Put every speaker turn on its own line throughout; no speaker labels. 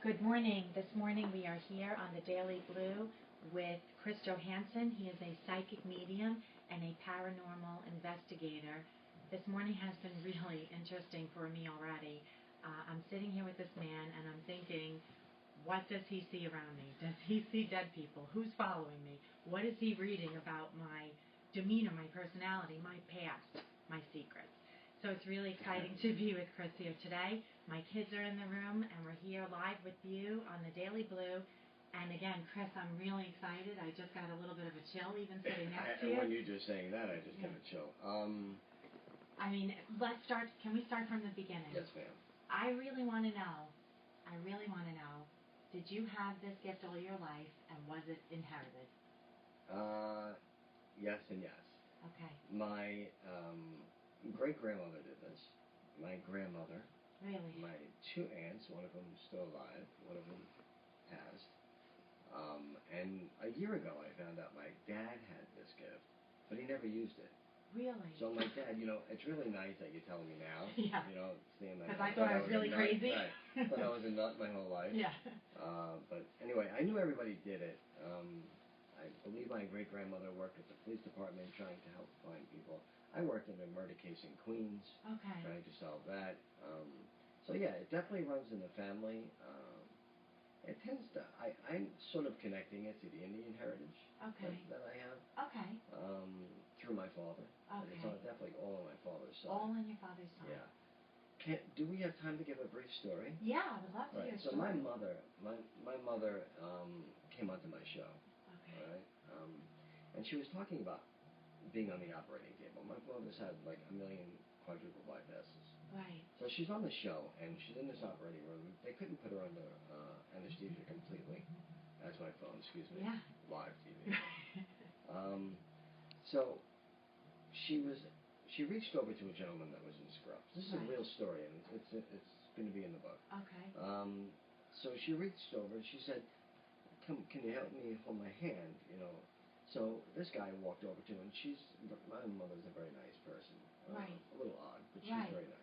Good morning. This morning we are here on the Daily Blue with Chris Johansen. He is a psychic medium and a paranormal investigator. This morning has been really interesting for me already. I'm sitting here with this man and I'm thinking, what does he see around me? Does he see dead people? Who's following me? What is he reading about my demeanor, my personality, my past, my secrets? So it's really exciting to be with Chris here today. My kids are in the room, and we're here live with you on the Daily Blue. And again, Chris, I'm really excited. I just got a little bit of a chill even sitting next to you.
When you're just saying that, I just got a chill.
Let's start. Can we start from the beginning?
Yes, ma'am.
I really want to know, did you have this gift all your life, and was it inherited?
Yes and yes.
Okay.
My great-grandmother did this. My grandmother.
Really?
My two aunts, one of them still alive, one of them passed. And a year ago I found out my dad had this gift, but he never used it.
Really?
So my dad, it's really nice that you're telling me now.
Yeah.
Because
I thought I was really crazy.
Right. I thought I was a nut my whole life.
Yeah.
But anyway, I knew everybody did it. I believe my great-grandmother worked at the police department trying to help find people. I worked in a murder case in Queens,
okay,
trying to solve that. So yeah, it definitely runs in the family. It tends to, I'm sort of connecting it to the Indian heritage that I have.
Okay.
Through my father.
Okay.
It's definitely all on my father's side.
All on your father's side.
Yeah. Do we have time to give a brief story?
Yeah, I would love to hear a story.
So my mother came onto my show.
Okay.
All right. And she was talking about being on the operating table. My mother's had like 1 million quadruple bypasses.
Right.
So she's on the show, and she's in this operating room. They couldn't put her under anesthesia completely. That's my phone, excuse me.
Yeah.
Live TV. So she reached over to a gentleman that was in scrubs. This is a real story, and it's going to be in the book.
Okay.
So she reached over, and she said, can you help me hold my hand, So this guy walked over to her, and my mother's a very nice person.
Right.
A little odd, but she's very nice.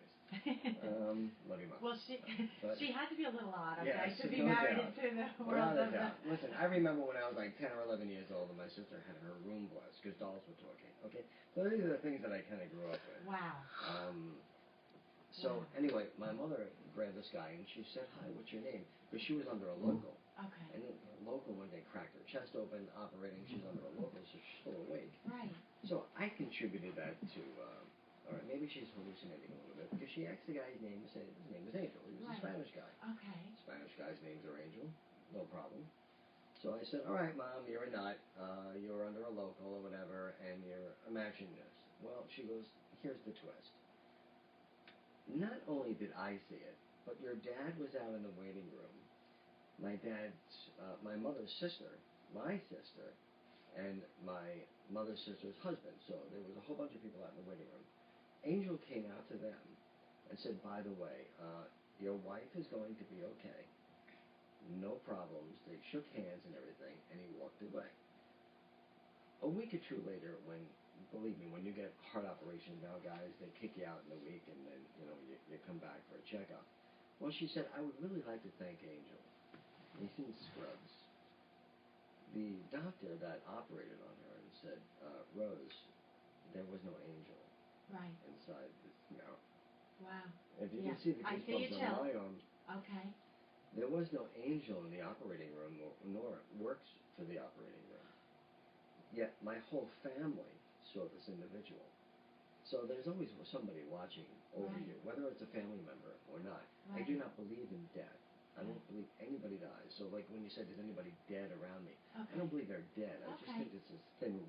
Love you, Mom.
Well, she had to be a little odd, okay,
yes,
to be married into the world of the...
Listen, I remember when I was like 10 or 11 years old, and my sister had her room blessed, because dolls were talking, okay? So these are the things that I kind of grew up with.
Wow.
So anyway, my mother grabbed this guy, and she said, hi, what's your name? Because she was under a local.
Okay.
And the local, when they cracked her chest open, operating, she's under a local, so she's still awake.
Right.
So I contributed that to, all right, maybe she's hallucinating a little bit, because she asked the guy's name, his name was Angel. He was a Spanish guy.
Okay.
Spanish guys' names are Angel, no problem. So I said, all right, Mom, you're a nut, you're under a local or whatever, and you're imagining this. Well, she goes, here's the twist. Not only did I see it, but your dad was out in the waiting room. My mother's sister, my sister, and my mother's sister's husband. So there was a whole bunch of people out in the waiting room. Angel came out to them and said, by the way, your wife is going to be okay. No problems. They shook hands and everything, and he walked away. A week or two later, believe me, when you get heart operations now, guys, they kick you out in a week, and then, you come back for a checkup. Well, she said, I would really like to thank Angel. He's in scrubs. The doctor that operated on her and said, Rose, there was no angel inside this mouth.
Wow.
If you can see the goosebumps on my arm.
Okay.
There was no angel in the operating room, nor works for the operating room. Yet my whole family saw this individual. So there's always somebody watching over you, whether it's a family member or not. I do not believe in death. I don't believe anybody dies. So like when you said, is anybody dead around me? I don't believe they're dead. I just think it's this thing